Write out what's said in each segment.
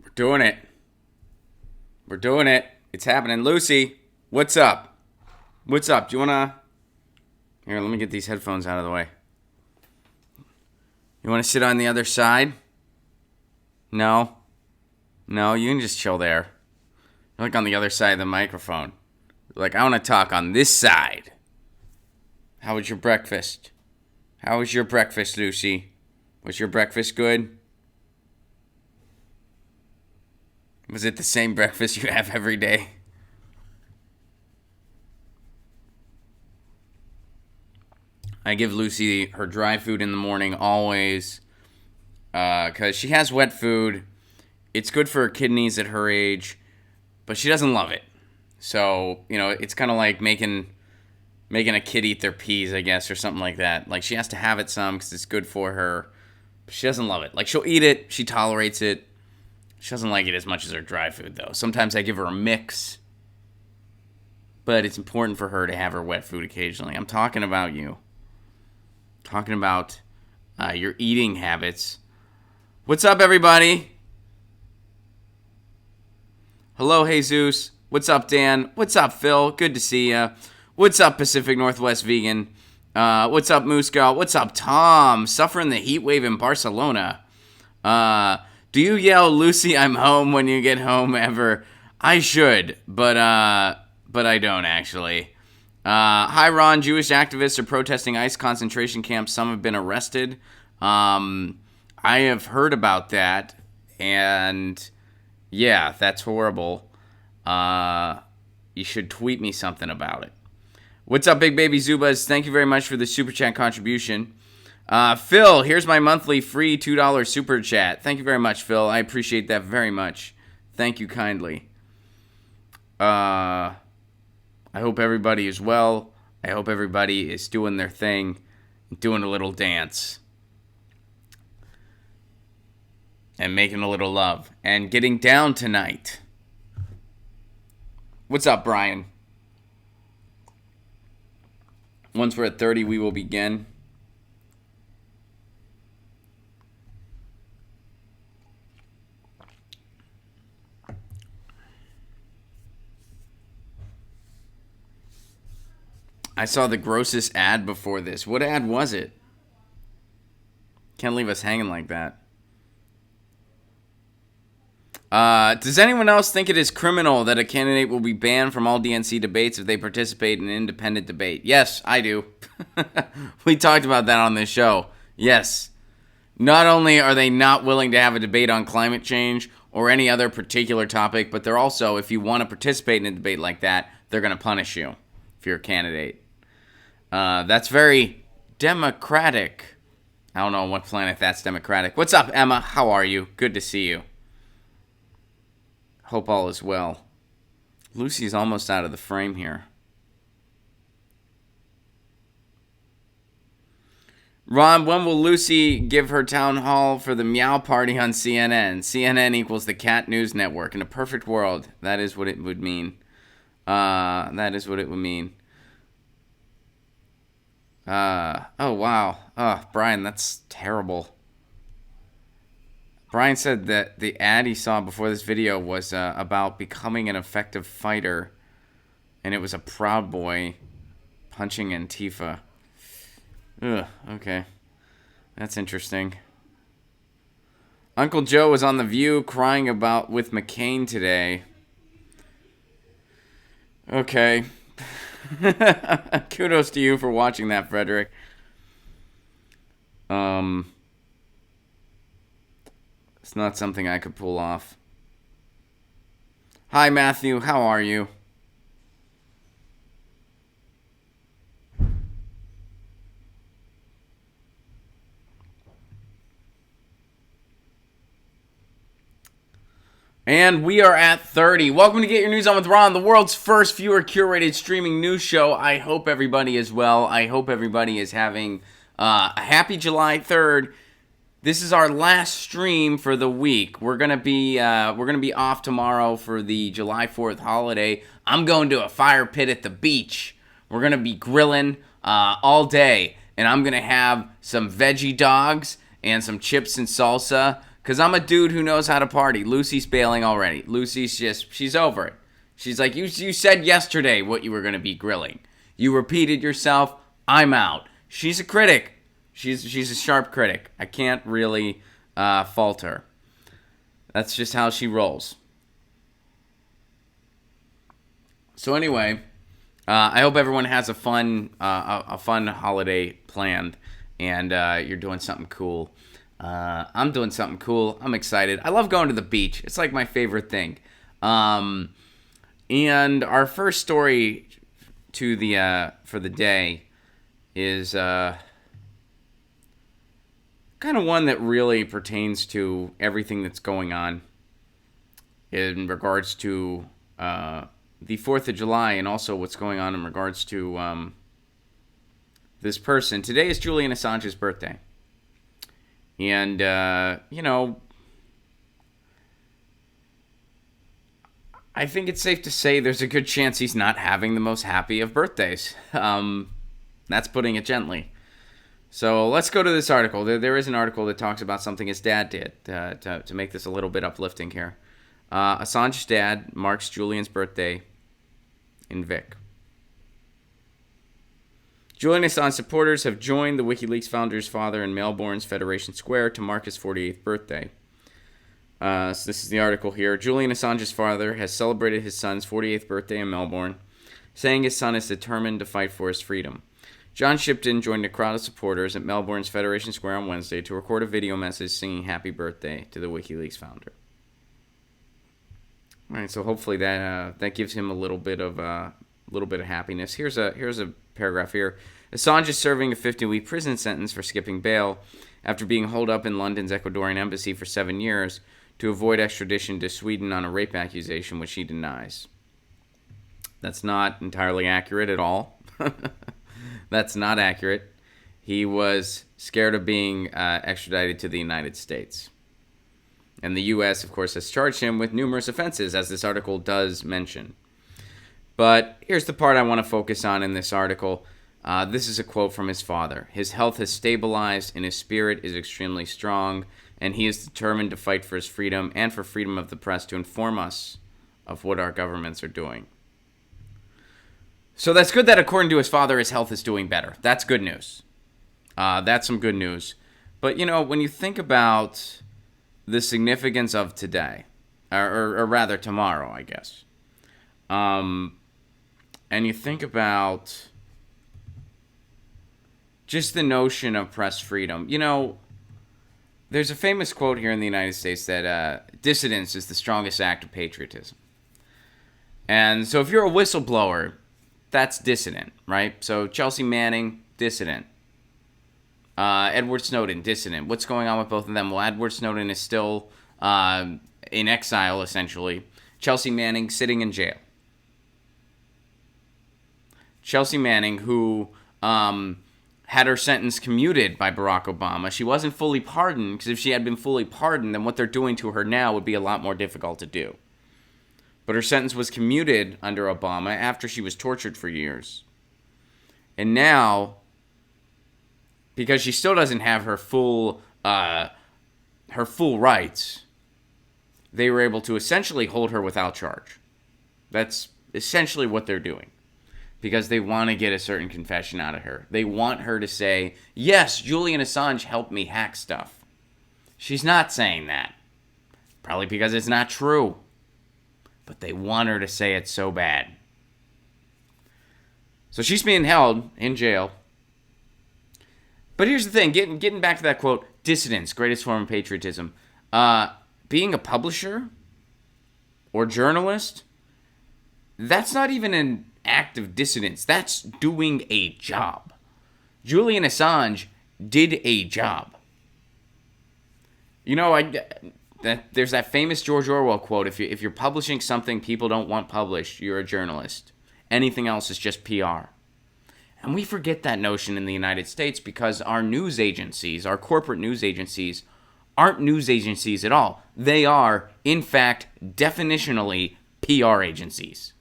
We're doing it. We're doing it. It's happening. Lucy, what's up? What's up? Do you want to... Here, let me get these headphones out of the way. You want to sit on the other side? No? No, you can just chill there. You're like on the other side of the microphone. You're like, I want to talk on this side. How was your breakfast? How was your breakfast, Lucy? Was your breakfast good? Was it the same breakfast you have every day? I give Lucy her dry food in the morning always because she has wet food. It's good for her kidneys at her age, but she doesn't love it. So, it's kind of like making a kid eat their peas, I guess, or something like that. Like, she has to have it some because it's good for her, but she doesn't love it. Like, she'll eat it. She tolerates it. She doesn't like it as much as her dry food, though. Sometimes I give her a mix, but it's important for her to have her wet food occasionally. I'm talking about you. Talking about your eating habits. What's up, everybody? Hello, Jesus. What's up, Dan? What's up, Phil? Good to see ya. What's up, Pacific Northwest Vegan? What's up, Musco? What's up, Tom? Suffering the heat wave in Barcelona. Do you yell, Lucy, I'm home when you get home ever? I should, but I don't, actually. Hi, Ron. Jewish activists are protesting ICE concentration camps. Some have been arrested. I have heard about that, and yeah, that's horrible. You should tweet me something about it. What's up, Big Baby Zubas? Thank you very much for the Super Chat contribution. Phil, here's my monthly free $2 Super Chat. Thank you very much, Phil. I appreciate that very much. Thank you kindly. I hope everybody is well. I hope everybody is doing their thing, doing a little dance, and making a little love, and getting down tonight. What's up, Brian? Once we're at 30, we will begin. I saw the grossest ad before this. What ad was it? Can't leave us hanging like that. Does anyone else think it is criminal that a candidate will be banned from all DNC debates if they participate in an independent debate? Yes, I do. We talked about that on this show. Yes. Not only are they not willing to have a debate on climate change or any other particular topic, but they're also, if you want to participate in a debate like that, they're going to punish you if you're a candidate. That's very democratic. I don't know on what planet that's democratic. What's up, Emma? How are you? Good to see you. Hope all is well. Lucy's almost out of the frame here. Ron, when will Lucy give her town hall for the Meow Party on CNN? CNN equals the Cat News Network. In a perfect world, that is what it would mean. That is what it would mean. Oh, wow. Oh, Brian, that's terrible. Brian said that the ad he saw before this video was about becoming an effective fighter, and it was a Proud Boy punching Antifa. Ugh, okay. That's interesting. Uncle Joe was on The View crying with McCain today. Okay. Kudos to you for watching that, Frederick. It's not something I could pull off. Hi, Matthew. How are you? And we are at 30. Welcome to Get Your News On with Ron, the world's first viewer curated streaming news show. I hope everybody is well. I hope everybody is having a happy July 3rd. This is our last stream for the week. We're gonna be off tomorrow for the July 4th holiday. I'm going to a fire pit at the beach. We're gonna be grilling all day, and I'm gonna have some veggie dogs and some chips and salsa Because I'm a dude who knows how to party. Lucy's bailing already. She's over it. She's like, you said yesterday what you were going to be grilling. You repeated yourself. I'm out. She's a critic. She's a sharp critic. I can't really fault her. That's just how she rolls. So anyway, I hope everyone has a fun holiday planned, and you're doing something cool. I'm doing something cool. I'm excited. I love going to the beach. It's like my favorite thing. And our first story for the day is kind of one that really pertains to everything that's going on in regards to the 4th of July, and also what's going on in regards to this person. Today is Julian Assange's birthday. And, I think it's safe to say there's a good chance he's not having the most happy of birthdays. That's putting it gently. So let's go to this article. There is an article that talks about something his dad did to make this a little bit uplifting here. Assange's dad marks Julian's birthday in Vic. Julian Assange supporters have joined the WikiLeaks founder's father in Melbourne's Federation Square to mark his 48th birthday. So this is the article here. Julian Assange's father has celebrated his son's 48th birthday in Melbourne, saying his son is determined to fight for his freedom. John Shipton joined a crowd of supporters at Melbourne's Federation Square on Wednesday to record a video message singing happy birthday to the WikiLeaks founder. All right, so hopefully that gives him a little bit of happiness. Here's a paragraph here. Assange is serving a 50-week prison sentence for skipping bail after being holed up in London's Ecuadorian embassy for 7 years to avoid extradition to Sweden on a rape accusation, which he denies. That's not entirely accurate at all. That's not accurate. He was scared of being extradited to the United States. And the U.S., of course, has charged him with numerous offenses, as this article does mention. But here's the part I want to focus on in this article. This is a quote from his father. His health has stabilized and his spirit is extremely strong, and he is determined to fight for his freedom and for freedom of the press to inform us of what our governments are doing. So that's good that according to his father, his health is doing better. That's good news. That's some good news. But, when you think about the significance of today, or rather tomorrow, I guess, and you think about just the notion of press freedom. There's a famous quote here in the United States that dissidence is the strongest act of patriotism. And so if you're a whistleblower, that's dissident, right? So Chelsea Manning, dissident. Edward Snowden, dissident. What's going on with both of them? Well, Edward Snowden is still in exile, essentially. Chelsea Manning sitting in jail. Chelsea Manning, who had her sentence commuted by Barack Obama. She wasn't fully pardoned, because if she had been fully pardoned, then what they're doing to her now would be a lot more difficult to do. But her sentence was commuted under Obama after she was tortured for years. And now, because she still doesn't have her full rights, they were able to essentially hold her without charge. That's essentially what they're doing. Because they want to get a certain confession out of her. They want her to say, yes, Julian Assange helped me hack stuff. She's not saying that. Probably because it's not true. But they want her to say it so bad. So she's being held in jail. But here's the thing, getting back to that quote, dissidence, greatest form of patriotism. Being a publisher or journalist, that's not even an act of dissidence. That's doing a job. Julian Assange did a job. There's that famous George Orwell quote, if you're publishing something people don't want published, you're a journalist. Anything else is just PR. And we forget that notion in the United States because our news agencies, our corporate news agencies, aren't news agencies at all. They are, in fact, definitionally PR agencies.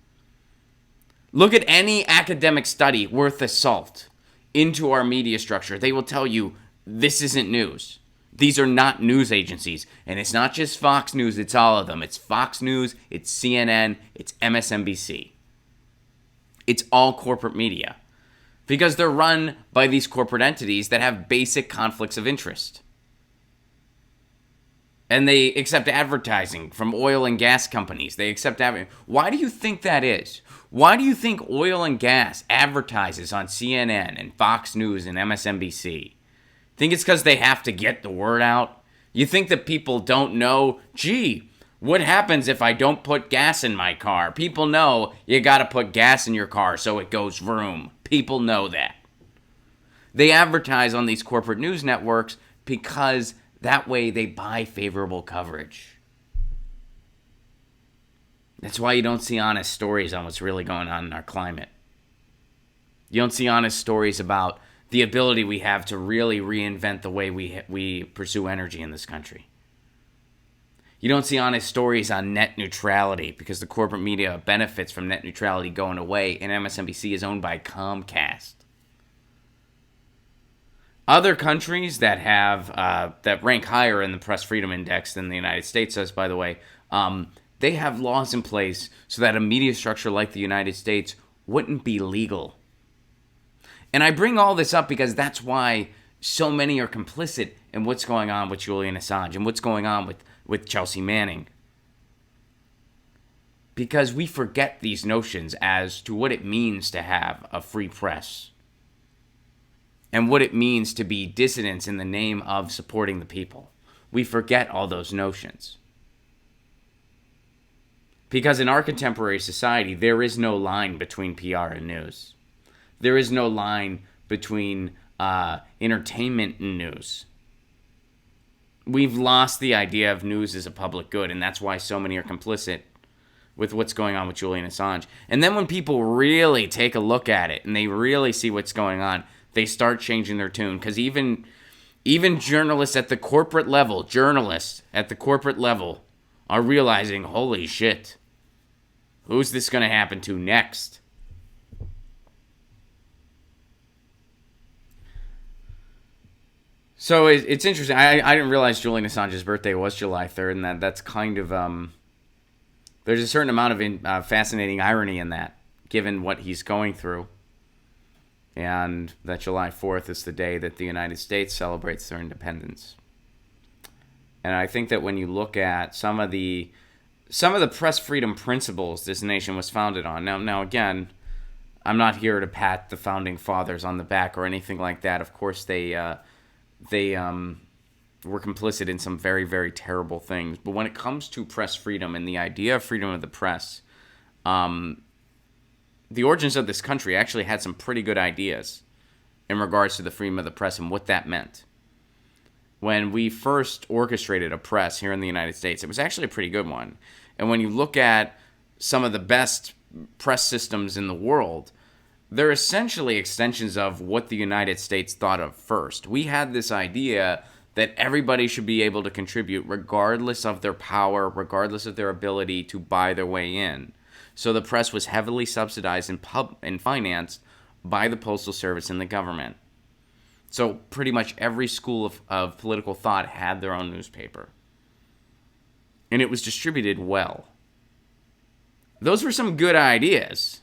Look at any academic study worth the salt into our media structure. They will tell you this isn't news. These are not news agencies. And it's not just Fox News, it's all of them. It's Fox News, it's CNN, it's MSNBC. It's all corporate media. Because they're run by these corporate entities that have basic conflicts of interest. And they accept advertising from oil and gas companies. They accept advertising. Why do you think that is? Why do you think oil and gas advertises on CNN and Fox News and MSNBC? Think it's because they have to get the word out? You think that people don't know, gee, what happens if I don't put gas in my car? People know you got to put gas in your car so it goes vroom. People know that. They advertise on these corporate news networks because that way they buy favorable coverage. That's why you don't see honest stories on what's really going on in our climate. You don't see honest stories about the ability we have to really reinvent the way we pursue energy in this country. You don't see honest stories on net neutrality because the corporate media benefits from net neutrality going away, and MSNBC is owned by Comcast. Other countries that have that rank higher in the Press Freedom Index than the United States does, by the way, they have laws in place so that a media structure like the United States wouldn't be legal. And I bring all this up because that's why so many are complicit in what's going on with Julian Assange and what's going on with Chelsea Manning. Because we forget these notions as to what it means to have a free press and what it means to be dissidents in the name of supporting the people. We forget all those notions. Because in our contemporary society, there is no line between PR and news. There is no line between entertainment and news. We've lost the idea of news as a public good, and that's why so many are complicit with what's going on with Julian Assange. And then when people really take a look at it and they really see what's going on, they start changing their tune. Because even journalists at the corporate level, are realizing, holy shit, who's this going to happen to next? So it's interesting. I didn't realize Julian Assange's birthday was July 3rd, and that's kind of there's a certain amount of fascinating irony in that, given what he's going through, and that July 4th is the day that the United States celebrates their independence. And I think that when you look at some of the press freedom principles this nation was founded on. Now again, I'm not here to pat the founding fathers on the back or anything like that. Of course, they were complicit in some very, very terrible things. But when it comes to press freedom and the idea of freedom of the press, the origins of this country actually had some pretty good ideas in regards to the freedom of the press and what that meant. When we first orchestrated a press here in the United States, it was actually a pretty good one. And when you look at some of the best press systems in the world, they're essentially extensions of what the United States thought of first. We had this idea that everybody should be able to contribute regardless of their power, regardless of their ability to buy their way in. So the press was heavily subsidized and financed by the Postal Service and the government. So pretty much every school of political thought had their own newspaper. And it was distributed well. Those were some good ideas.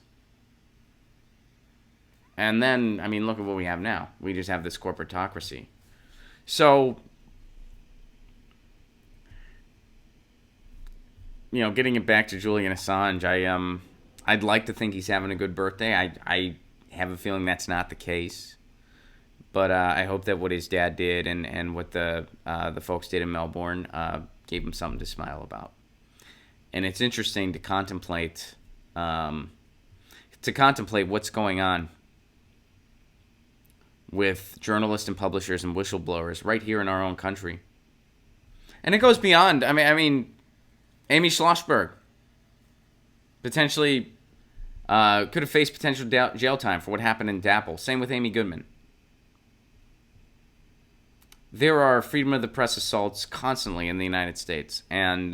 And then, I mean, look at what we have now. We just have this corporatocracy. So, getting it back to Julian Assange, I'd like to think he's having a good birthday. I have a feeling that's not the case. But I hope that what his dad did and what the folks did in Melbourne gave him something to smile about. And it's interesting to contemplate what's going on with journalists and publishers and whistleblowers right here in our own country. And it goes beyond. I mean, Amy Schlossberg potentially could have faced potential jail time for what happened in DAPL. Same with Amy Goodman. There are freedom of the press assaults constantly in the United States, and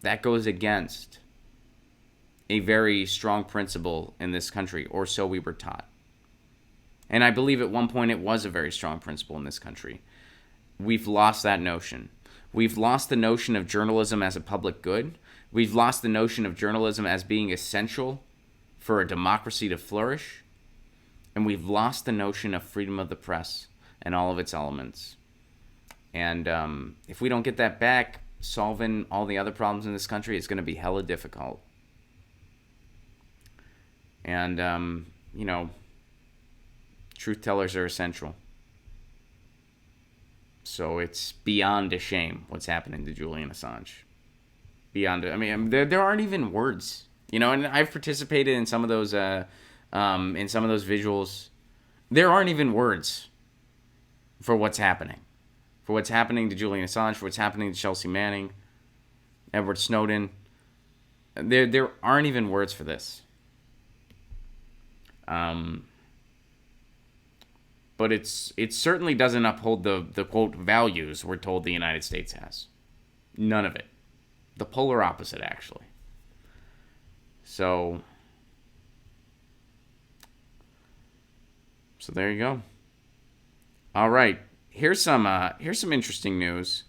that goes against a very strong principle in this country, or so we were taught. And I believe at one point it was a very strong principle in this country. we've lost that notion. We've lost the notion of journalism as a public good. We've lost the notion of journalism as being essential for a democracy to flourish. And we've lost the notion of freedom of the press and all of its elements. And if we don't get that back, solving all the other problems in this country is going to be hella difficult. And, truth tellers are essential. So it's beyond a shame what's happening to Julian Assange. Beyond it. I mean, there aren't even words. And I've participated in some of those visuals. There aren't even words for what's happening. For what's happening to Julian Assange, for what's happening to Chelsea Manning, Edward Snowden. There aren't even words for this. But it certainly doesn't uphold the quote values we're told the United States has. None of it. The polar opposite, actually. So there you go. All right. Here's some interesting news.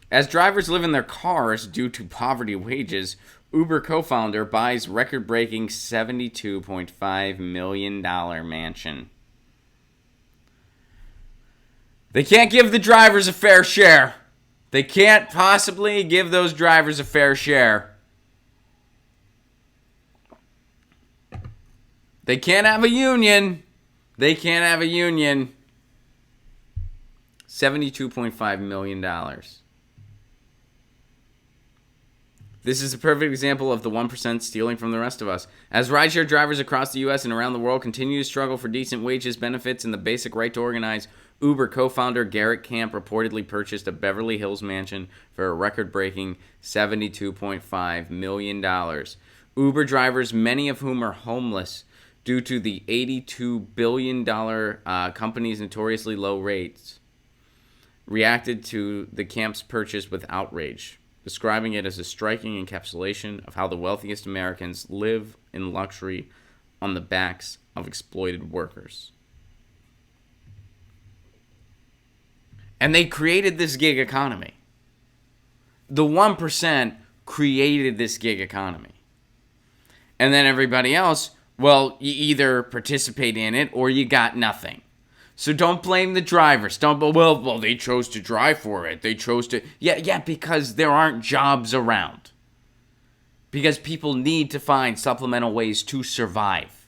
As drivers live in their cars due to poverty wages, Uber co-founder buys record-breaking $72.5 million mansion. They can't give the drivers a fair share. They can't possibly give those drivers a fair share. They can't have a union. They can't have a union. $72.5 million. This is a perfect example of the 1% stealing from the rest of us. As rideshare drivers across the U.S. and around the world continue to struggle for decent wages, benefits, and the basic right to organize, Uber co-founder Garrett Camp reportedly purchased a Beverly Hills mansion for a record-breaking $72.5 million. Uber drivers, many of whom are homeless due to the $82 billion company's notoriously low rates, reacted to the Camp's purchase with outrage, describing it as a striking encapsulation of how the wealthiest Americans live in luxury on the backs of exploited workers. And they created this gig economy. The 1% created this gig economy. And then everybody else, well, you either participate in it or you got nothing. So don't blame the drivers. Well, they chose to drive for it. They chose to... Yeah, because there aren't jobs around. Because people need to find supplemental ways to survive.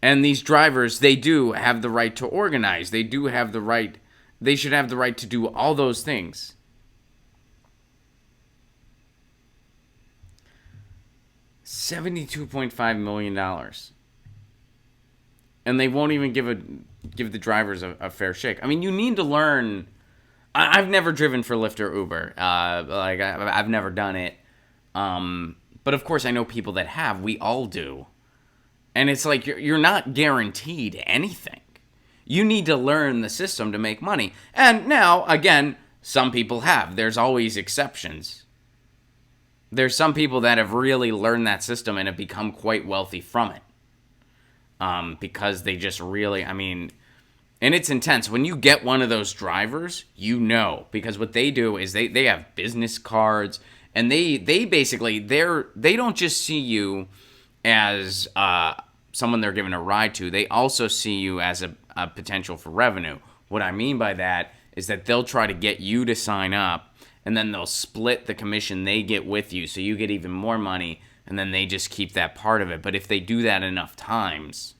And these drivers, they do have the right to organize. They do have the right... They should have the right to do all those things. $72.5 million. And they won't even give the drivers a fair shake. I mean, you need to learn... I've never driven for Lyft or Uber. I've never done it. But of course, I know people that have. We all do. And it's like, you're not guaranteed anything. You need to learn the system to make money. And now, again, some people have. There's always exceptions. There's some people that have really learned that system and have become quite wealthy from it. Because they just really, and it's intense. When you get one of those drivers, because what they do is they have business cards, and they basically, they don't just see you as someone they're giving a ride to. They also see you as a potential for revenue. What I mean by that is that they'll try to get you to sign up, and then they'll split the commission they get with you, so you get even more money, and then they just keep that part of it. But if they do that enough times,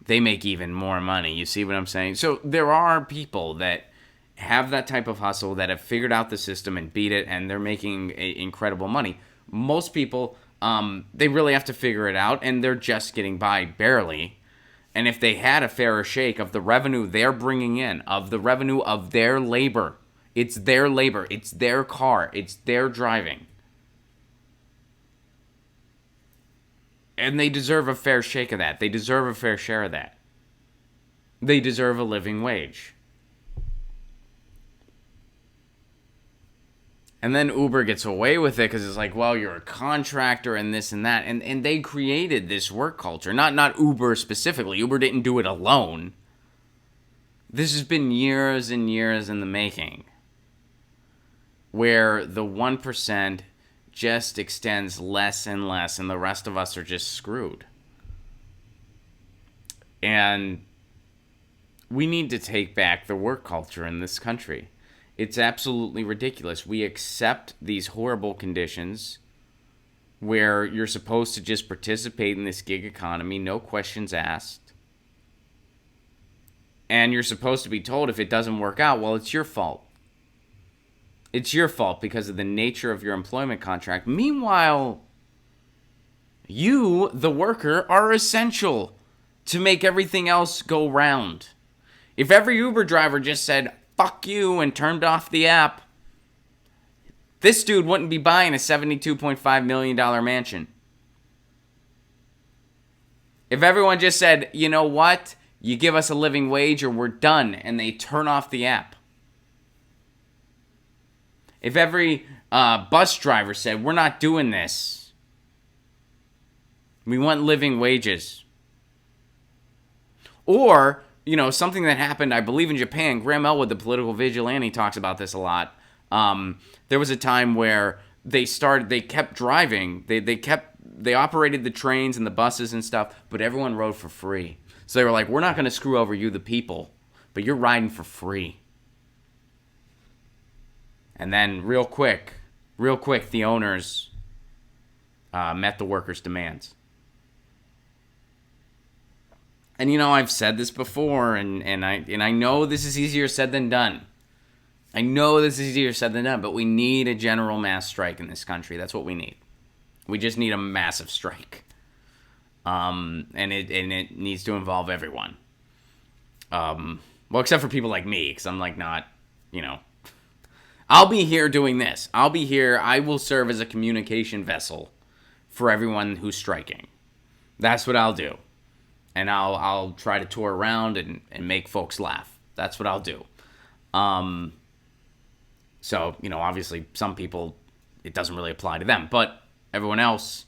they make even more money. You see what I'm saying? So there are people that have that type of hustle, that have figured out the system and beat it, and they're making incredible money. Most people, they really have to figure it out, and they're just getting by barely. And if they had a fairer shake of the revenue they're bringing in, of the revenue of their labor, it's their labor, it's their car, it's their driving. And they deserve a fair shake of that. They deserve a fair share of that. They deserve a living wage. And then Uber gets away with it because it's like, well, you're a contractor and this and that. And they created this work culture. Not Uber specifically. Uber didn't do it alone. This has been years and years in the making, where the 1% just extends less and less, and the rest of us are just screwed. And we need to take back the work culture in this country. It's absolutely ridiculous. We accept these horrible conditions where you're supposed to just participate in this gig economy, no questions asked. And you're supposed to be told if it doesn't work out, well, it's your fault. It's your fault because of the nature of your employment contract. Meanwhile, you, the worker, are essential to make everything else go round. If every Uber driver just said, fuck you, and turned off the app, this dude wouldn't be buying a $72.5 million mansion. If everyone just said, you know what? You give us a living wage or we're done, and they turn off the app. If every bus driver said, we're not doing this. We want living wages. Or, something that happened, I believe, in Japan. Graham Elwood, the political vigilante, talks about this a lot. There was a time where they kept driving. They operated the trains and the buses and stuff, but everyone rode for free. So they were like, we're not going to screw over you, the people, but you're riding for free. And then real quick, the owners met the workers' demands. And I've said this before, and I know this is easier said than done. But we need a general mass strike in this country. That's what we need. We just need a massive strike. And it needs to involve everyone. Well, except for people like me, because I'm like not, I'll be here doing this. I will serve as a communication vessel for everyone who's striking. That's what I'll do. And I'll try to tour around and make folks laugh. That's what I'll do. So, obviously some people, it doesn't really apply to them. But everyone else,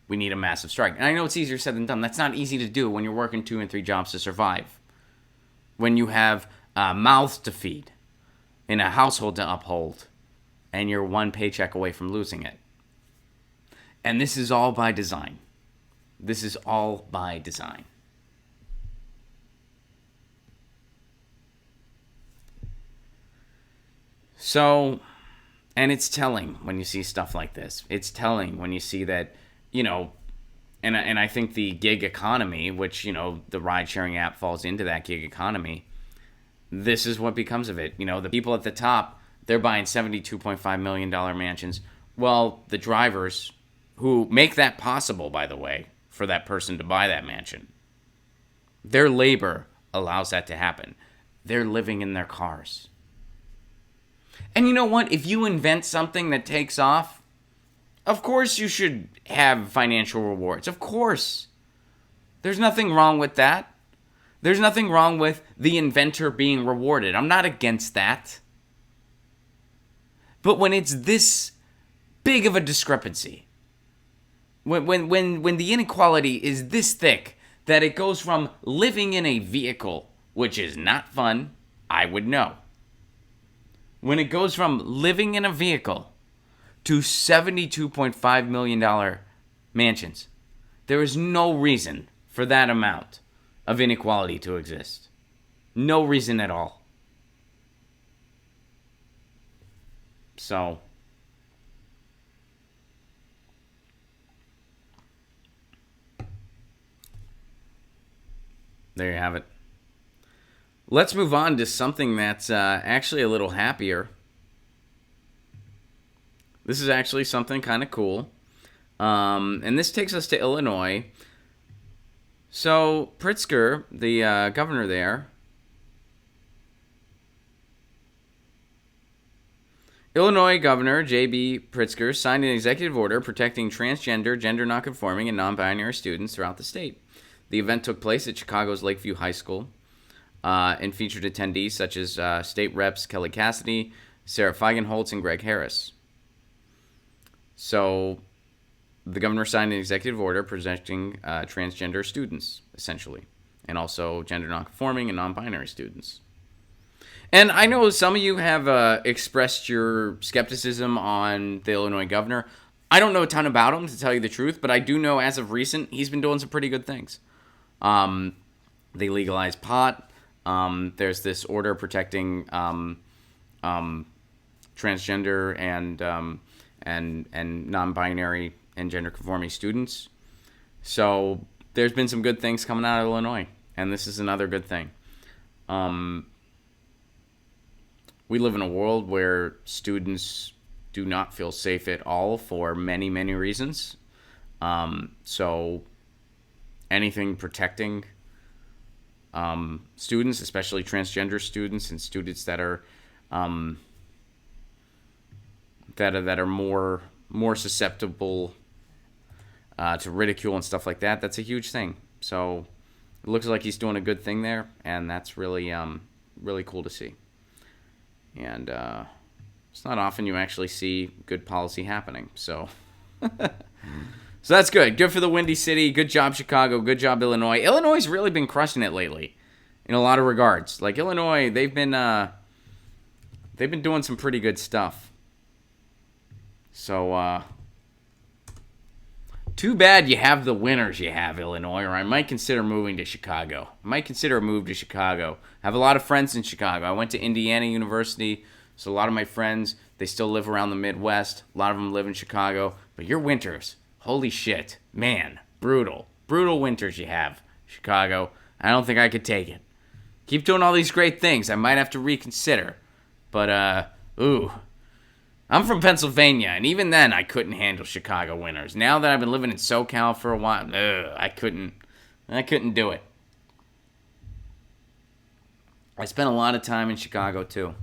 we need a massive strike. And I know it's easier said than done. That's not easy to do when you're working 2 and 3 jobs to survive. When you have mouths to feed, in a household to uphold, and you're one paycheck away from losing it. And this is all by design. So, and it's telling when you see stuff like this. It's telling when you see that, and I think the gig economy, which, the ride-sharing app falls into that gig economy, this is what becomes of it. The people at the top, they're buying $72.5 million mansions. Well, the drivers who make that possible, by the way, for that person to buy that mansion, their labor allows that to happen. They're living in their cars. And you know what? If you invent something that takes off, of course you should have financial rewards. Of course. There's nothing wrong with that. There's nothing wrong with the inventor being rewarded. I'm not against that. But when it's this big of a discrepancy, when the inequality is this thick that it goes from living in a vehicle, which is not fun, I would know. When it goes from living in a vehicle to $72.5 million mansions, there is no reason for that amount of inequality to exist. No reason at all. So, there you have it. Let's move on to something that's actually a little happier. This is actually something kind of cool. And this takes us to Illinois. So, Pritzker, the governor there, Illinois Governor J.B. Pritzker signed an executive order protecting transgender, gender nonconforming, and non-binary students throughout the state. The event took place at Chicago's Lakeview High School and featured attendees such as state reps Kelly Cassidy, Sarah Feigenholtz and Greg Harris. So the governor signed an executive order protecting transgender students, essentially, and also gender nonconforming and non-binary students. And I know some of you have expressed your skepticism on the Illinois governor. I don't know a ton about him, to tell you the truth, but I do know as of recent, he's been doing some pretty good things. They legalized pot. There's this order protecting transgender and non-binary and gender-conforming students. So there's been some good things coming out of Illinois, and this is another good thing. We live in a world where students do not feel safe at all for many, many reasons. So anything protecting students, especially transgender students and students that are more susceptible to ridicule and stuff like that, that's a huge thing. So it looks like he's doing a good thing there, and that's really really cool to see. And it's not often you actually see good policy happening. So so that's good. Good for the Windy City. Good job, Chicago. Good job, Illinois. Illinois has really been crushing it lately in a lot of regards. Like Illinois, they've been doing some pretty good stuff. So too bad you have the winners you have, Illinois, or I might consider moving to Chicago. I might consider a move to Chicago. I have a lot of friends in Chicago. I went to Indiana University, so a lot of my friends, they still live around the Midwest. A lot of them live in Chicago. But your winters, holy shit, man, brutal. Brutal winters you have, Chicago. I don't think I could take it. Keep doing all these great things. I might have to reconsider. But, I'm from Pennsylvania, and even then I couldn't handle Chicago winters. Now that I've been living in SoCal for a while, I couldn't do it. I spent a lot of time in Chicago, too.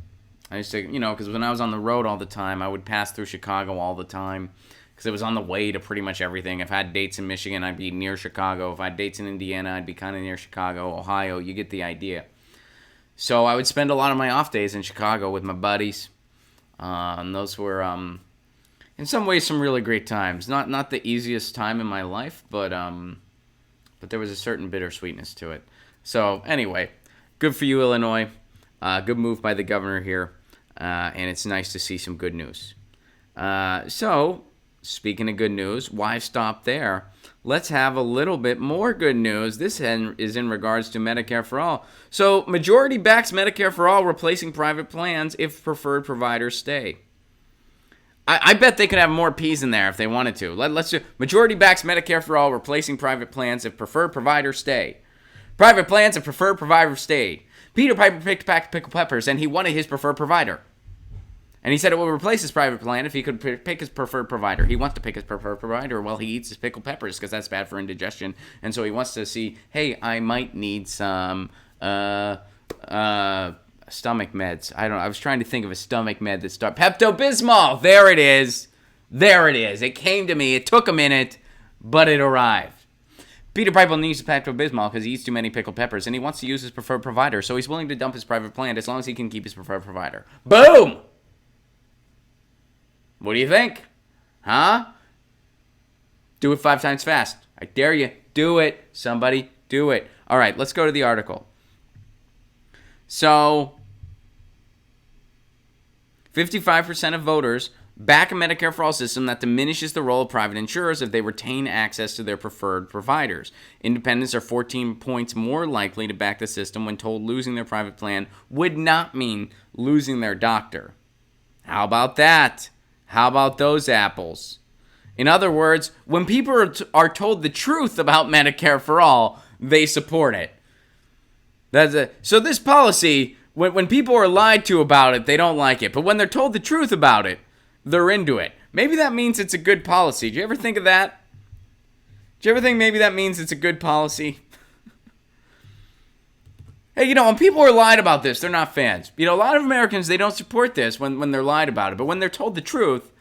I used to, because when I was on the road all the time, I would pass through Chicago all the time, because it was on the way to pretty much everything. If I had dates in Michigan, I'd be near Chicago. If I had dates in Indiana, I'd be kind of near Chicago. Ohio, you get the idea. So I would spend a lot of my off days in Chicago with my buddies. And those were, in some ways, some really great times. Not the easiest time in my life, but there was a certain bittersweetness to it. So anyway, good for you, Illinois. Good move by the governor here, and it's nice to see some good news. So speaking of good news, why stop there? Let's have a little bit more good news. This is in regards to Medicare for All. So majority backs Medicare for All, replacing private plans if preferred providers stay. I bet they could have more P's in there if they wanted to. Let's do majority backs Medicare for All, replacing private plans if preferred providers stay. Private plans if preferred providers stay. Peter Piper picked a pack of pickled peppers, and he wanted his preferred provider. And he said it would replace his private plan if he could pick his preferred provider. He wants to pick his preferred provider while he eats his pickled peppers because that's bad for indigestion. And so he wants to see, hey, I might need some stomach meds. I don't know. I was trying to think of a stomach med that starts. Pepto-Bismol. There it is. There it is. It came to me. It took a minute, but it arrived. Peter Piper needs Pepto-Bismol because he eats too many pickled peppers, and he wants to use his preferred provider, so he's willing to dump his private plan as long as he can keep his preferred provider. Boom! What do you think? Huh? Do it 5 times fast. I dare you. Do it. Somebody do it. All right, let's go to the article. So, 55% of voters back a Medicare for All system that diminishes the role of private insurers if they retain access to their preferred providers. Independents are 14 points more likely to back the system when told losing their private plan would not mean losing their doctor. How about that? How about those apples? In other words, when people are told the truth about Medicare for All, they support it. So this policy, when people are lied to about it, they don't like it. But when they're told the truth about it, they're into it. Maybe that means it's a good policy. Do you ever think of that? Do you ever think maybe that means it's a good policy? Hey, when people are lied about this, they're not fans. A lot of Americans, they don't support this when they're lied about it. But when they're told the truth,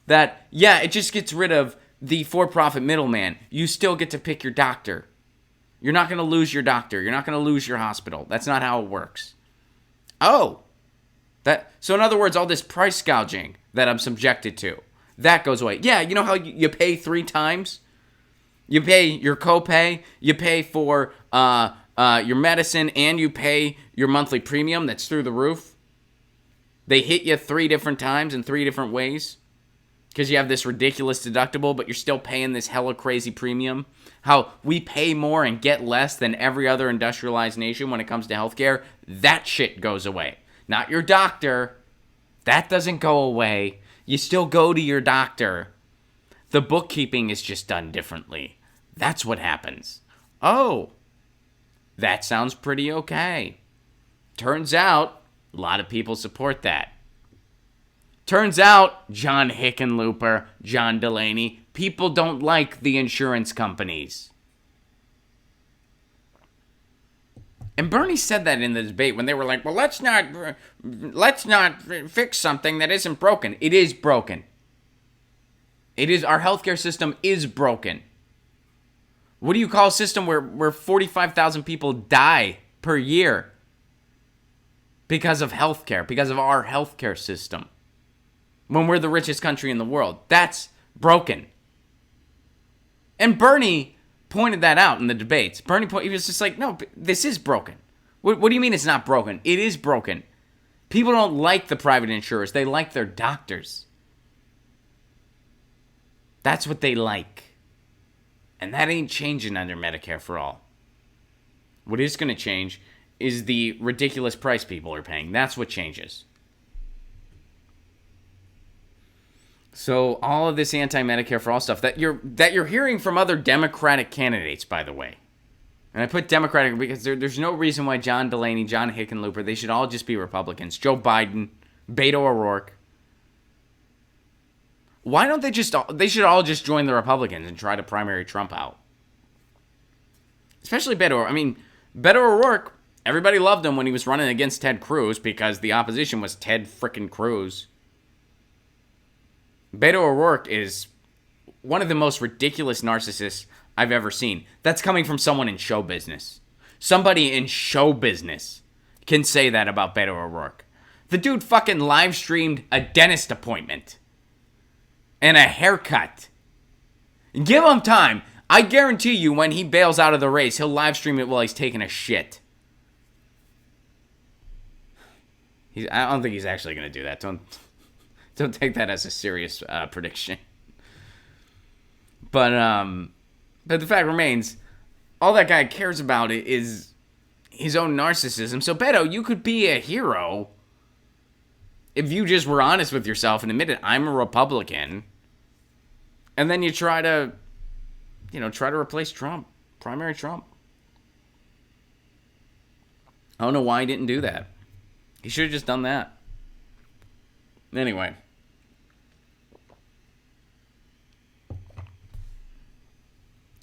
that, yeah, it just gets rid of the for-profit middleman. You still get to pick your doctor. You're not going to lose your doctor. You're not going to lose your hospital. That's not how it works. Oh, So in other words, all this price gouging that I'm subjected to, that goes away. Yeah, you know how you pay 3 times? You pay your copay, you pay for your medicine, and you pay your monthly premium that's through the roof. They hit you 3 different times in 3 different ways because you have this ridiculous deductible, but you're still paying this hella crazy premium. How we pay more and get less than every other industrialized nation when it comes to healthcare. That shit goes away. Not your doctor. That doesn't go away. You still go to your doctor. The bookkeeping is just done differently. That's what happens. Oh, that sounds pretty okay. Turns out, a lot of people support that. Turns out, John Hickenlooper, John Delaney, people don't like the insurance companies. And Bernie said that in the debate when they were like, well, let's not fix something that isn't broken. It is broken. Our healthcare system is broken. What do you call a system where 45,000 people die per year because of healthcare, because of our healthcare system, when we're the richest country in the world? That's broken. And Bernie pointed that out in the debates. He was just like, no, this is broken. What do you mean it's not broken? It is broken. People don't like the private insurers. They like their doctors. That's what they like. And that ain't changing under Medicare for All. What is going to change is the ridiculous price people are paying. That's what changes. So all of this anti-Medicare for All stuff that you're hearing from other Democratic candidates, by the way. And I put Democratic because there's no reason why John Delaney, John Hickenlooper, they should all just be Republicans. Joe Biden, Beto O'Rourke. Why don't they should all just join the Republicans and try to primary Trump out. Especially Beto O'Rourke, everybody loved him when he was running against Ted Cruz because the opposition was Ted frickin' Cruz. Beto O'Rourke is one of the most ridiculous narcissists I've ever seen. That's coming from someone in show business. Somebody in show business can say that about Beto O'Rourke. The dude fucking live streamed a dentist appointment and a haircut. Give him time. I guarantee you when he bails out of the race, he'll live stream it while he's taking a shit. I don't think he's actually going to do that. Don't take that as a serious prediction. But the fact remains, all that guy cares about is his own narcissism. So Beto, you could be a hero if you just were honest with yourself and admitted, I'm a Republican. And then you try to replace Trump, primary Trump. I don't know why he didn't do that. He should have just done that. Anyway.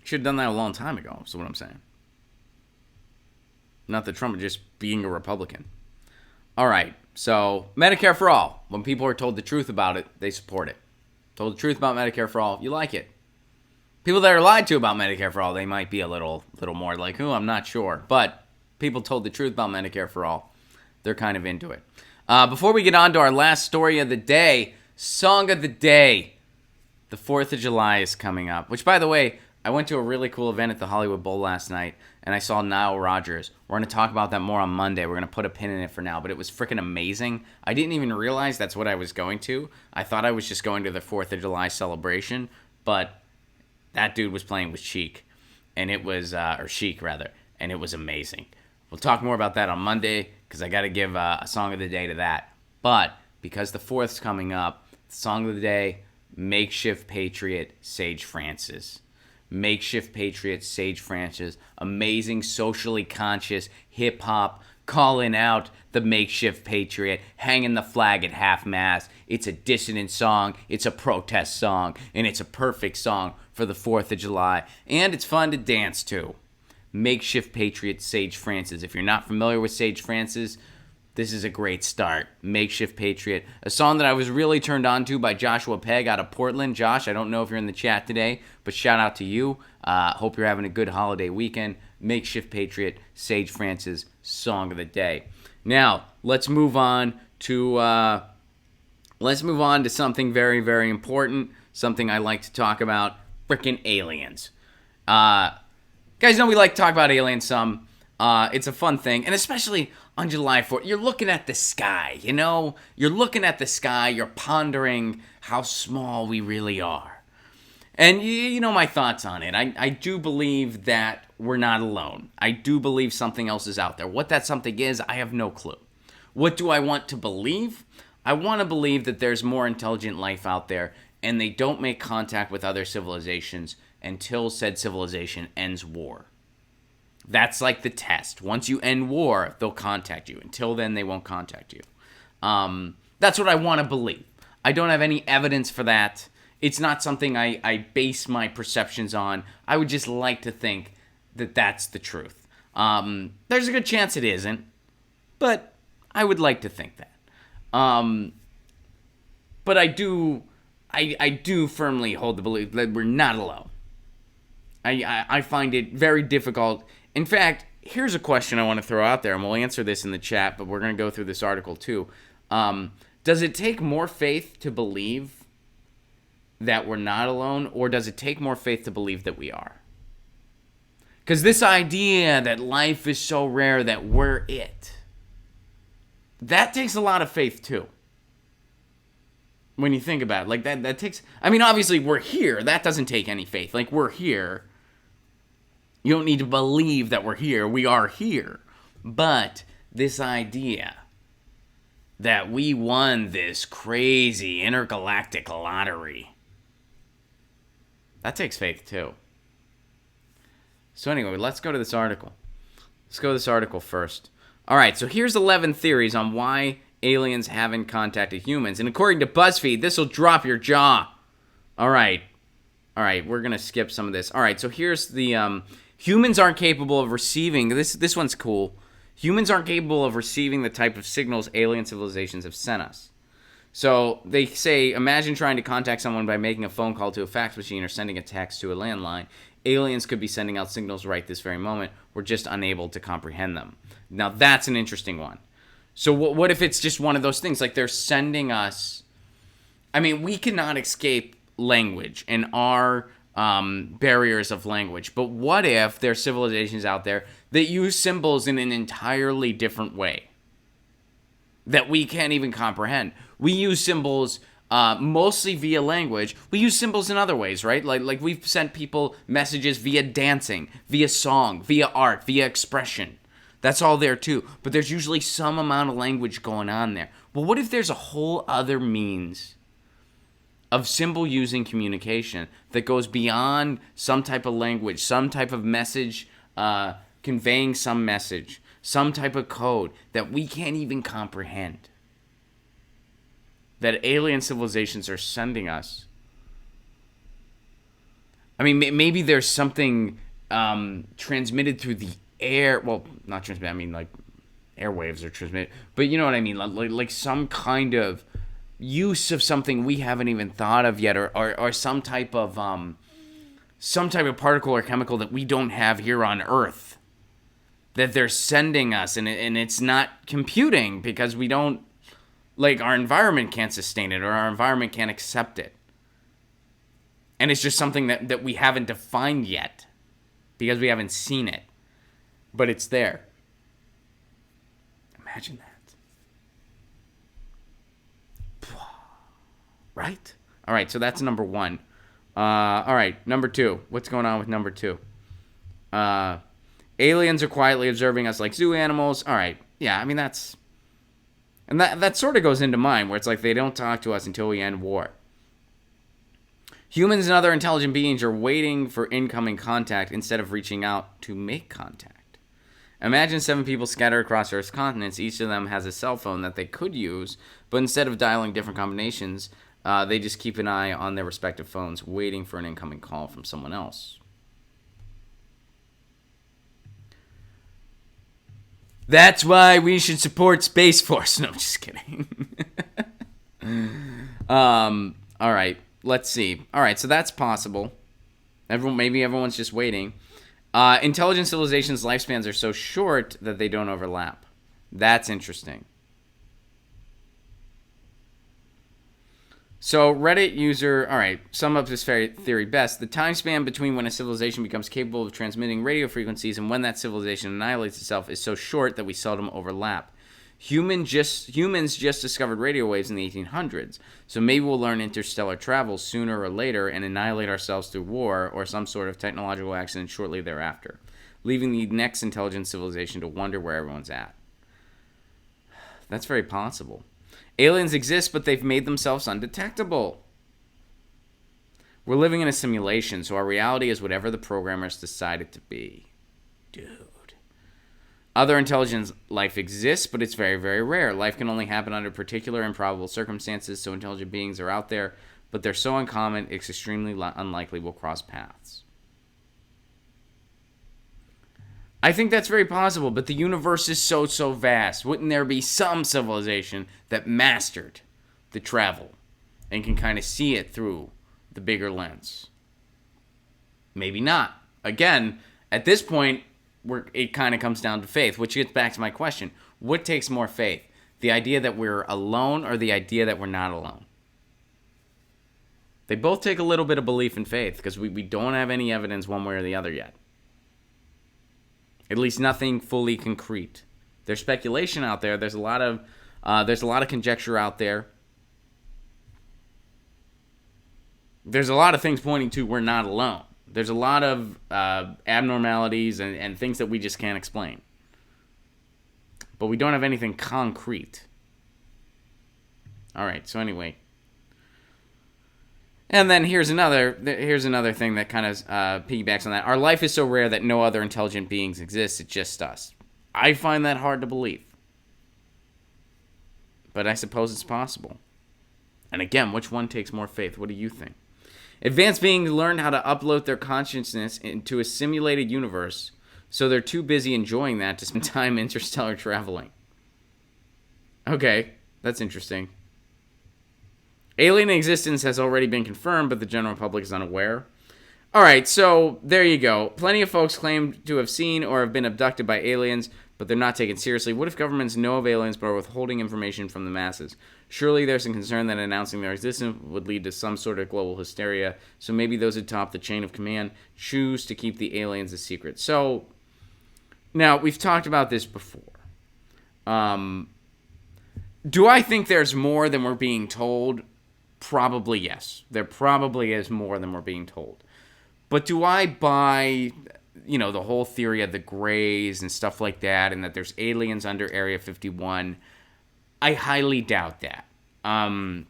Should have done that a long time ago, is what I'm saying. Not that Trump just being a Republican. All right, so Medicare for All. When people are told the truth about it, they support it. Told the truth about Medicare for All, you like it. People that are lied to about Medicare for All, they might be a little more like, I'm not sure. But people told the truth about Medicare for All, they're kind of into it. Before we get on to our last story of the day, song of the day. The 4th of July is coming up, which, by the way, I went to a really cool event at the Hollywood Bowl last night, and I saw Nile Rodgers. We're going to talk about that more on Monday. We're going to put a pin in it for now, but it was freaking amazing. I didn't even realize that's what I was going to. I thought I was just going to the 4th of July celebration, but that dude was playing with Chic, and it was, or Chic rather, and it was amazing. We'll talk more about that on Monday, because I got to give a song of the day to that. But because the 4th's coming up, song of the day, Makeshift Patriot, Sage Francis. Makeshift Patriot, Sage Francis. Amazing, socially conscious hip-hop, calling out the Makeshift Patriot, hanging the flag at half-mast. It's a dissident song, it's a protest song, and it's a perfect song for the 4th of July. And it's fun to dance to. Makeshift Patriot, Sage Francis. If you're not familiar with Sage Francis, this is a great start. Makeshift Patriot. A song that I was really turned on to by Joshua Pegg out of Portland. Josh, I don't know if you're in the chat today, but shout out to you. Hope you're having a good holiday weekend. Makeshift Patriot, Sage Francis, song of the day. Now, let's move on let's move on to something very, very important, something I like to talk about, frickin' aliens. Guys know we like to talk about aliens some. It's a fun thing, and especially on July 4th, you're looking at the sky, you know? You're looking at the sky, you're pondering how small we really are. And you know my thoughts on it. I do believe that we're not alone. I do believe something else is out there. What that something is, I have no clue. What do I want to believe? I want to believe that there's more intelligent life out there, and they don't make contact with other civilizations until said civilization ends war. That's like the test. Once you end war, they'll contact you. Until then, they won't contact you. That's what I want to believe. I don't have any evidence for that. It's not something I base my perceptions on. I would just like to think that that's the truth. There's a good chance it isn't, but I would like to think that. But I do firmly hold the belief that we're not alone. I find it very difficult. In fact, here's a question I want to throw out there, and we'll answer this in the chat, but we're going to go through this article too. Does it take more faith to believe that we're not alone, or does it take more faith to believe that we are? Because this idea that life is so rare that we're it, that takes a lot of faith too. When you think about it, like that takes, I mean, obviously we're here. That doesn't take any faith. Like, we're here. You don't need to believe that we're here. We are here. But this idea that we won this crazy intergalactic lottery, that takes faith too. So anyway, let's go to this article. Let's go to this article first. All right, so here's 11 theories on why aliens haven't contacted humans. And according to BuzzFeed, this will drop your jaw. All right, we're going to skip some of this. All right, so here's the... humans aren't capable of receiving... This one's cool. Humans aren't capable of receiving the type of signals alien civilizations have sent us. So they say, imagine trying to contact someone by making a phone call to a fax machine or sending a text to a landline. Aliens could be sending out signals right this very moment. We're just unable to comprehend them. Now, that's an interesting one. So what if it's just one of those things? Like, they're sending us... I mean, we cannot escape language and our barriers of language. But what if there are civilizations out there that use symbols in an entirely different way that we can't even comprehend? We use symbols mostly via language. We use symbols in other ways, right? Like we've sent people messages via dancing, via song, via art, via expression. That's all there too. But there's usually some amount of language going on there. Well, what if there's a whole other means of symbol using communication that goes beyond some type of language, some type of message, conveying some message, some type of code that we can't even comprehend, that alien civilizations are sending us? I mean, maybe there's something transmitted through the air. Well, not transmitted, I mean, like, airwaves are transmitted. But you know what I mean? Like some kind of use of something we haven't even thought of yet, or some type of particle or chemical that we don't have here on Earth, that they're sending us, and it's not computing because we don't, like, our environment can't sustain it, or our environment can't accept it. And it's just something that we haven't defined yet because we haven't seen it. But it's there. Imagine that. Right? All right, so that's number one. All right, number two. What's going on with number two? Aliens are quietly observing us like zoo animals. All right, yeah, I mean, that's... And that sort of goes into mine, where it's like they don't talk to us until we end war. Humans and other intelligent beings are waiting for incoming contact instead of reaching out to make contact. Imagine 7 people scattered across Earth's continents. Each of them has a cell phone that they could use, but instead of dialing different combinations, they just keep an eye on their respective phones, waiting for an incoming call from someone else. That's why we should support Space Force. No, just kidding. All right, let's see. All right, so that's possible. Maybe everyone's just waiting. Intelligent civilizations' lifespans are so short that they don't overlap. That's interesting. So Reddit user, all right, sum up this theory best. The time span between when a civilization becomes capable of transmitting radio frequencies and when that civilization annihilates itself is so short that we seldom overlap. Humans just discovered radio waves in the 1800s, so maybe we'll learn interstellar travel sooner or later and annihilate ourselves through war or some sort of technological accident shortly thereafter, leaving the next intelligent civilization to wonder where everyone's at. That's very possible. Aliens exist, but they've made themselves undetectable. We're living in a simulation, so our reality is whatever the programmers decide it to be. Dude. Other intelligent life exists, but it's very, very rare. Life can only happen under particular improbable circumstances, so intelligent beings are out there, but they're so uncommon, it's extremely unlikely we'll cross paths. I think that's very possible, but the universe is so vast. Wouldn't there be some civilization that mastered the travel and can kind of see it through the bigger lens? Maybe not. Again, at this point, it kind of comes down to faith, which gets back to my question. What takes more faith? The idea that we're alone or the idea that we're not alone? They both take a little bit of belief and faith because we don't have any evidence one way or the other yet. At least nothing fully concrete. There's speculation out there. There's a lot of conjecture out there. There's a lot of things pointing to we're not alone. There's a lot of abnormalities and things that we just can't explain. But we don't have anything concrete. All right. So anyway. And then here's another thing that kind of piggybacks on that. Our life is so rare that no other intelligent beings exist. It's just us. I find that hard to believe. But I suppose it's possible. And again, which one takes more faith? What do you think? Advanced beings learn how to upload their consciousness into a simulated universe, so they're too busy enjoying that to spend time interstellar traveling. Okay, that's interesting. Alien existence has already been confirmed, but the general public is unaware. All right, so there you go. Plenty of folks claim to have seen or have been abducted by aliens, but they're not taken seriously. What if governments know of aliens but are withholding information from the masses? Surely there's some concern that announcing their existence would lead to some sort of global hysteria, so maybe those atop the chain of command choose to keep the aliens a secret. So, now, we've talked about this before. Do I think there's more than we're being told? Probably yes. There probably is more than we're being told. But do I buy, the whole theory of the Greys and stuff like that, and that there's aliens under Area 51? I highly doubt that. And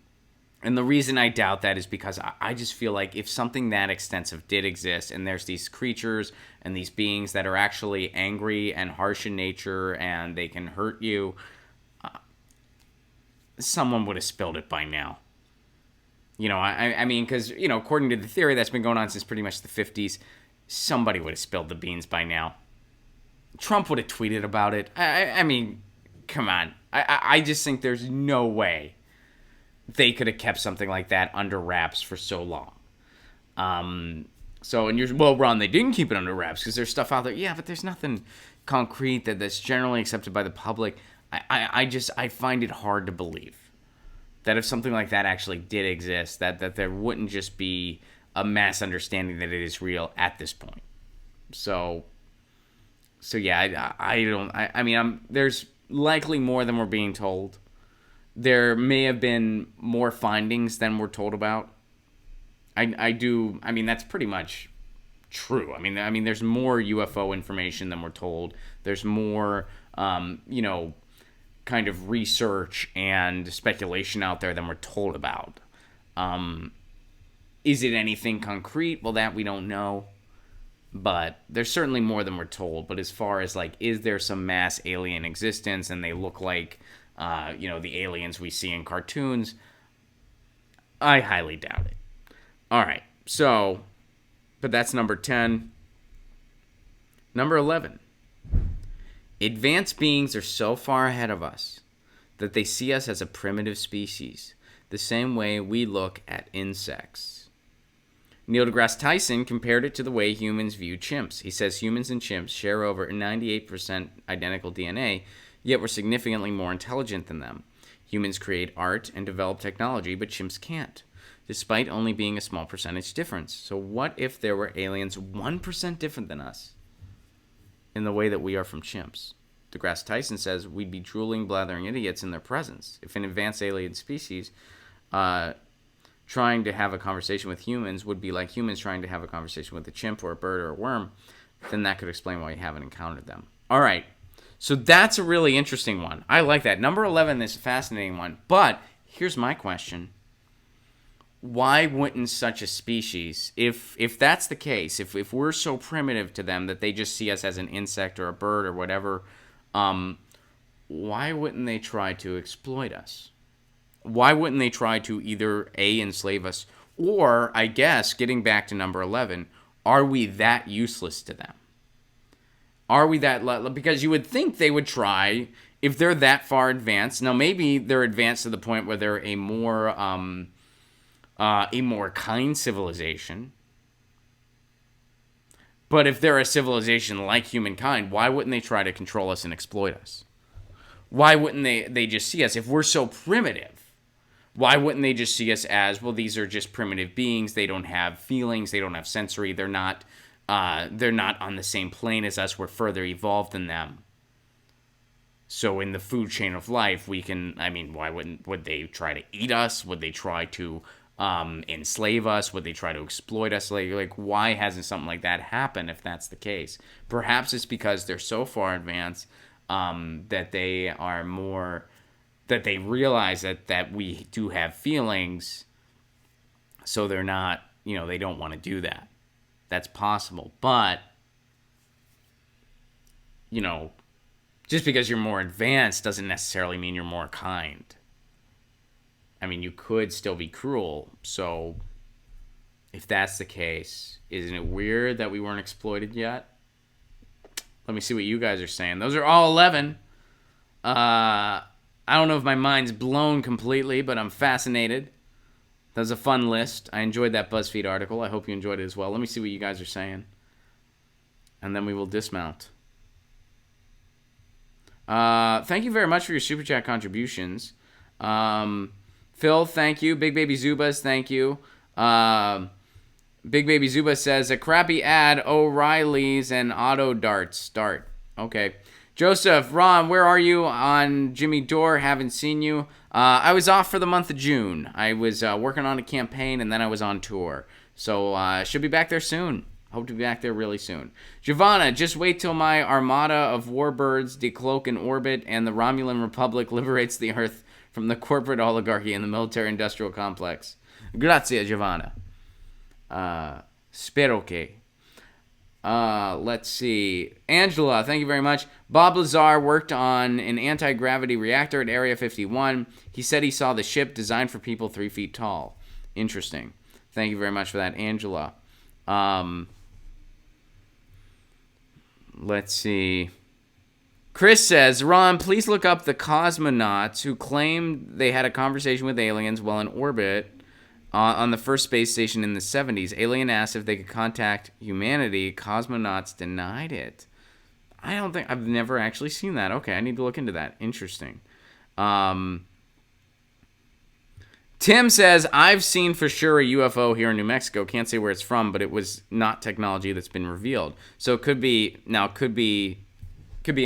the reason I doubt that is because I just feel like if something that extensive did exist, and there's these creatures and these beings that are actually angry and harsh in nature, and they can hurt you, someone would have spilled it by now. I mean, because, according to the theory that's been going on since pretty much the 50s, somebody would have spilled the beans by now. Trump would have tweeted about it. I mean, come on. I just think there's no way they could have kept something like that under wraps for so long. Ron, they didn't keep it under wraps because there's stuff out there. Yeah, but there's nothing concrete that's generally accepted by the public. I find it hard to believe that if something like that actually did exist, that there wouldn't just be a mass understanding that it is real at this point. So yeah, there's likely more than we're being told. There may have been more findings than we're told about. That's pretty much true. I mean, there's more UFO information than we're told. There's more, kind of research and speculation out there than we're told about. Is it anything concrete? Well, that we don't know. But there's certainly more than we're told. But as far as, is there some mass alien existence and they look like, the aliens we see in cartoons? I highly doubt it. All right. So, but that's number 10. Number 11. Advanced beings are so far ahead of us that they see us as a primitive species, the same way we look at insects. Neil deGrasse Tyson compared it to the way humans view chimps. He says humans and chimps share over 98% identical DNA, yet we're significantly more intelligent than them. Humans create art and develop technology, but chimps can't, despite only being a small percentage difference. So what if there were aliens 1% different than us in the way that we are from chimps? DeGrasse Tyson says we'd be drooling, blathering idiots in their presence. If an advanced alien species trying to have a conversation with humans would be like humans trying to have a conversation with a chimp or a bird or a worm, then that could explain why you haven't encountered them. All right. So that's a really interesting one. I like that. Number 11 is a fascinating one. But here's my question. Why wouldn't such a species, if that's the case, if we're so primitive to them that they just see us as an insect or a bird or whatever, why wouldn't they try to exploit us? Why wouldn't they try to either A, enslave us, or, I guess, getting back to number 11, are we that useless to them? Are we that... Because you would think they would try, if they're that far advanced. Now, maybe they're advanced to the point where they're a more kind civilization. But if they're a civilization like humankind, why wouldn't they try to control us and exploit us? Why wouldn't they just see us? If we're so primitive, why wouldn't they just see us as, well, these are just primitive beings. They don't have feelings. They don't have sensory. They're not on the same plane as us. We're further evolved than them. So in the food chain of life, why would they try to eat us? Would they try to enslave us? Would they try to exploit us? Like, why hasn't something like that happened if that's the case? Perhaps it's because they're so far advanced that they are more... that they realize that we do have feelings, so they're not, they don't want to do that. That's possible. But, just because you're more advanced doesn't necessarily mean you're more kind. I mean, you could still be cruel. So, if that's the case, isn't it weird that we weren't exploited yet? Let me see what you guys are saying. Those are all 11. I don't know if my mind's blown completely, but I'm fascinated. That was a fun list. I enjoyed that BuzzFeed article. I hope you enjoyed it as well. Let me see what you guys are saying. And then we will dismount. Thank you very much for your Super Chat contributions. Phil, thank you. Big Baby Zubas, thank you. Big Baby Zuba says, a crappy ad, O'Reilly's and Auto Darts start. Okay. Joseph, Ron, where are you on Jimmy Dore? Haven't seen you. I was off for the month of June. I was working on a campaign, and then I was on tour. So should be back there soon. Hope to be back there really soon. Giovanna, just wait till my armada of warbirds decloak in orbit and the Romulan Republic liberates the Earth from the corporate oligarchy and the military-industrial complex. Grazie, Giovanna. Spero che. Let's see. Angela, thank you very much. Bob Lazar worked on an anti-gravity reactor at Area 51. He said he saw the ship designed for people 3 feet tall. Interesting. Thank you very much for that, Angela. Let's see. Chris says, Ron, please look up the cosmonauts who claimed they had a conversation with aliens while in orbit on the first space station in the 70s. Alien asked if they could contact humanity. Cosmonauts denied it. I've never actually seen that. Okay, I need to look into that. Interesting. Tim says, I've seen for sure a UFO here in New Mexico. Can't say where it's from, but it was not technology that's been revealed. So it could be a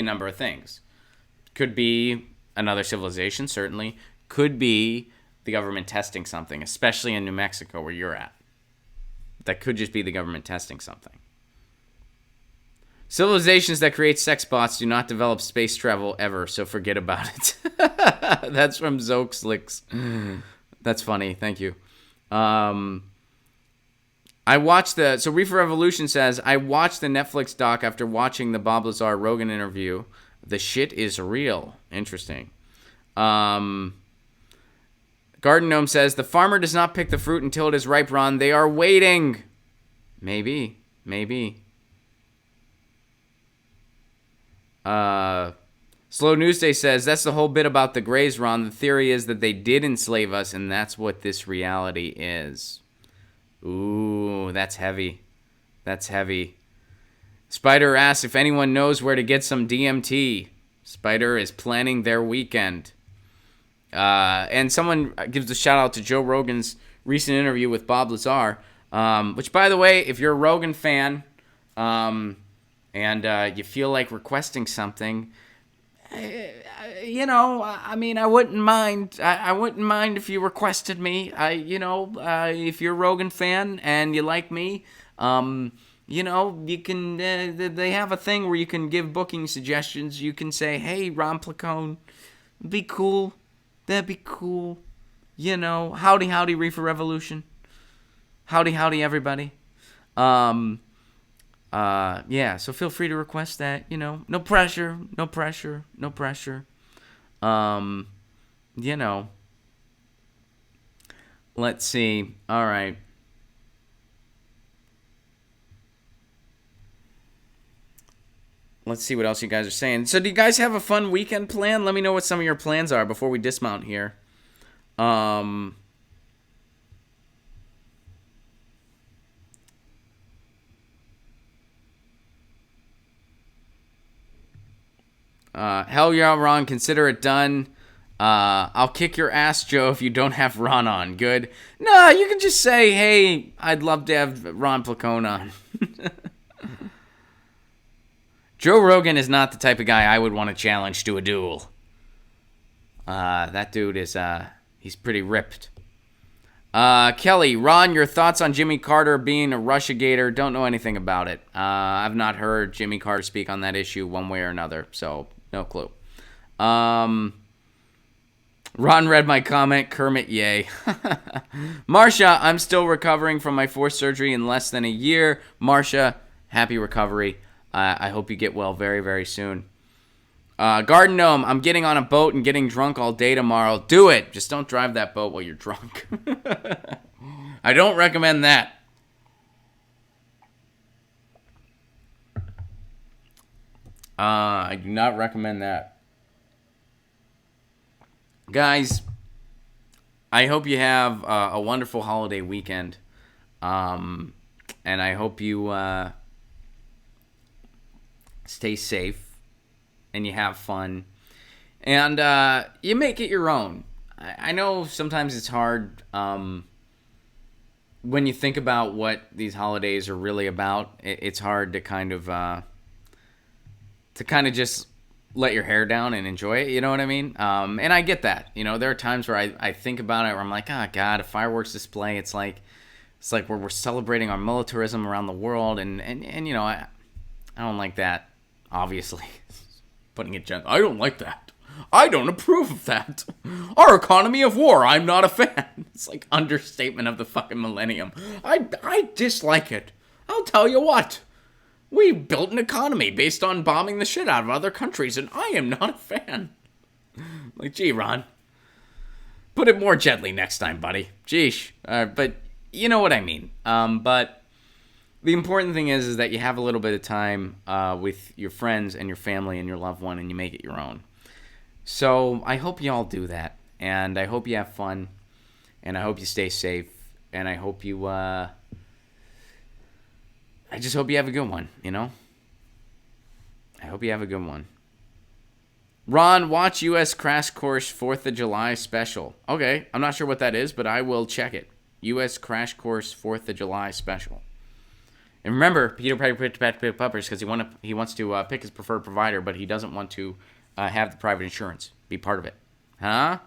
number of things. Could be another civilization, certainly. Could be the government testing something, especially in New Mexico where you're at. That could just be the government testing something. Civilizations that create sex bots do not develop space travel ever, so forget about it. That's from Zoxlix. That's funny. Thank you. I watched so Reefer Revolution says, I watched the Netflix doc after watching the Bob Lazar Rogan interview. The shit is real. Interesting. Garden Gnome says, the farmer does not pick the fruit until it is ripe, Ron. They are waiting. Maybe. Slow News Day says, that's the whole bit about the Greys, Ron. The theory is that they did enslave us, and that's what this reality is. Ooh, that's heavy. Spider asks if anyone knows where to get some DMT. Spider is planning their weekend. And someone gives a shout out to Joe Rogan's recent interview with Bob Lazar, which, by the way, if you're a Rogan fan and you feel like requesting something, I mean, I wouldn't mind. I wouldn't mind if you requested me. If you're a Rogan fan and you like me, you can. They have a thing where you can give booking suggestions. You can say, "Hey, Ron Placone, be cool. That'd be cool." Howdy, Reefer Revolution. Howdy, everybody. So feel free to request that, no pressure. Let's see. All right. Let's see what else you guys are saying. So do you guys have a fun weekend plan? Let me know what some of your plans are before we dismount here. Hell yeah, Ron. Consider it done. I'll kick your ass, Joe, if you don't have Ron on. Good. No, you can just say, hey, I'd love to have Ron Placone on. Joe Rogan is not the type of guy I would want to challenge to a duel. That dude is, he's pretty ripped. Kelly, Ron, your thoughts on Jimmy Carter being a Russiagator? Don't know anything about it. I've not heard Jimmy Carter speak on that issue one way or another, so no clue. Ron read my comment. Kermit, yay. Marsha, I'm still recovering from my fourth surgery in less than a year. Marsha, happy recovery. I hope you get well very, very soon. Garden Gnome, I'm getting on a boat and getting drunk all day tomorrow. Do it. Just don't drive that boat while you're drunk. I don't recommend that. I do not recommend that. Guys, I hope you have a wonderful holiday weekend. And I hope you stay safe and you have fun. And you make it your own. I know sometimes it's hard when you think about what these holidays are really about. It's hard to kind of just let your hair down and enjoy it, you know what I mean? And I get that. There are times where I think about it where I'm like, oh God, a fireworks display, it's like where we're celebrating our militarism around the world, and I don't like that, obviously. Putting it gently. I don't like that. I don't approve of that. Our economy of war, I'm not a fan. It's like understatement of the fucking millennium. I dislike it. I'll tell you what. We built an economy based on bombing the shit out of other countries, and I am not a fan. Like, gee, Ron. Put it more gently next time, buddy. Geesh. But you know what I mean. But the important thing is that you have a little bit of time with your friends and your family and your loved one, and you make it your own. So I hope you all do that, and I hope you have fun, and I hope you stay safe, and I hope you... I just hope you have a good one, I hope you have a good one. Ron, watch U.S. Crash Course 4th of July special. Okay, I'm not sure what that is, but I will check it. U.S. Crash Course 4th of July special. And remember, Peter picked Puppers because he wants to pick his preferred provider, but he doesn't want to have the private insurance. Be part of it. Huh?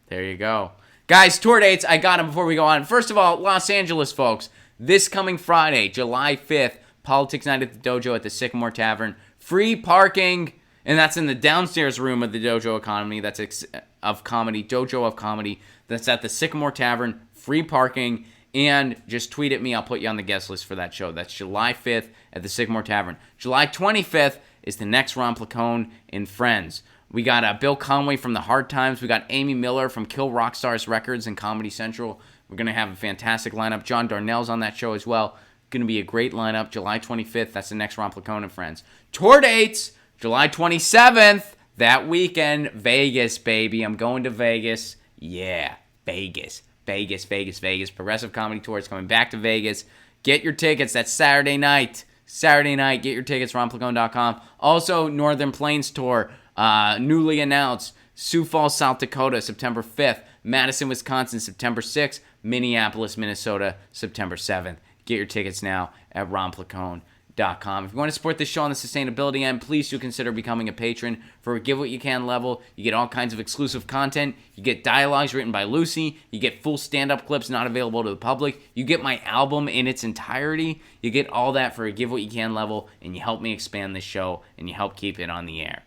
There you go. Guys, tour dates, I got them before we go on. First of all, Los Angeles, folks. This coming Friday, July 5th, Politics Night at the Dojo at the Sycamore Tavern. Free parking, and that's in the downstairs room of the Dojo Economy. That's of Comedy, Dojo of Comedy. That's at the Sycamore Tavern. Free parking, and just tweet at me. I'll put you on the guest list for that show. That's July 5th at the Sycamore Tavern. July 25th is the next Ron Placone in Friends. We got Bill Conway from The Hard Times. We got Amy Miller from Kill Rock Stars Records and Comedy Central. We're going to have a fantastic lineup. John Darnell's on that show as well. Going to be a great lineup. July 25th, that's the next Ron Placone and Friends. Tour dates, July 27th, that weekend, Vegas, baby. I'm going to Vegas. Yeah, Vegas. Progressive Comedy Tour is coming back to Vegas. Get your tickets. That's Saturday night. Get your tickets, ronplacone.com. Also, Northern Plains Tour, newly announced. Sioux Falls, South Dakota, September 5th. Madison, Wisconsin, September 6th. Minneapolis, Minnesota, September 7th. Get your tickets now at ronplacone.com. If you want to support this show on the sustainability end, please do consider becoming a patron. For a Give What You Can level, you get all kinds of exclusive content. You get dialogues written by Lucy. You get full stand-up clips not available to the public. You get my album in its entirety. You get all that for a Give What You Can level, and you help me expand the show, and you help keep it on the air.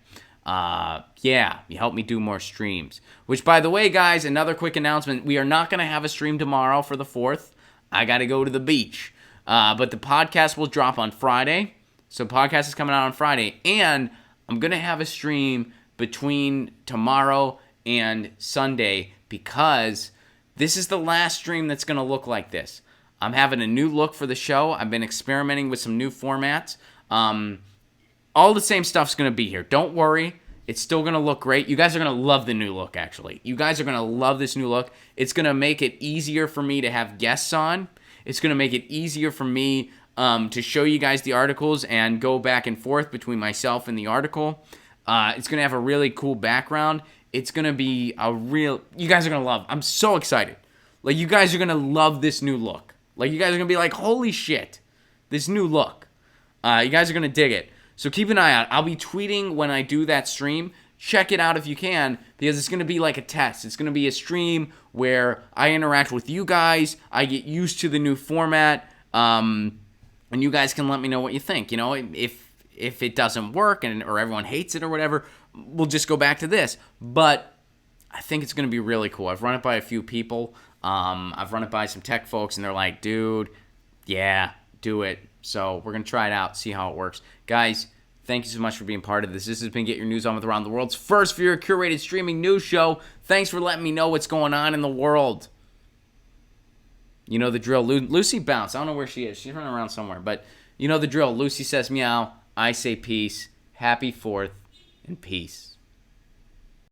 You help me do more streams. Which, by the way, guys, another quick announcement. We are not going to have a stream tomorrow for the 4th. I got to go to the beach. But the podcast will drop on Friday. So podcast is coming out on Friday. And I'm going to have a stream between tomorrow and Sunday because this is the last stream that's going to look like this. I'm having a new look for the show. I've been experimenting with some new formats. All the same stuff's going to be here. Don't worry. It's still going to look great. You guys are going to love the new look, actually. You guys are going to love this new look. It's going to make it easier for me to have guests on. It's going to make it easier for me to show you guys the articles and go back and forth between myself and the article. It's going to have a really cool background. It's going to be you guys are going to love. I'm so excited. Like, you guys are going to love this new look. Like, you guys are going to be like, holy shit, this new look. You guys are going to dig it. So keep an eye out. I'll be tweeting when I do that stream. Check it out if you can, because it's going to be like a test. It's going to be a stream where I interact with you guys. I get used to the new format, and you guys can let me know what you think. You know, if it doesn't work or everyone hates it or whatever, we'll just go back to this. But I think it's going to be really cool. I've run it by a few people. I've run it by some tech folks, and they're like, dude, yeah, do it. So we're going to try it out, see how it works. Guys, thank you so much for being part of this. This has been Get Your News On with Ron, the world's first viewer curated streaming news show. Thanks for letting me know what's going on in the world. You know the drill. Lucy bounced. I don't know where she is. She's running around somewhere. But you know the drill. Lucy says meow. I say peace. Happy 4th and peace.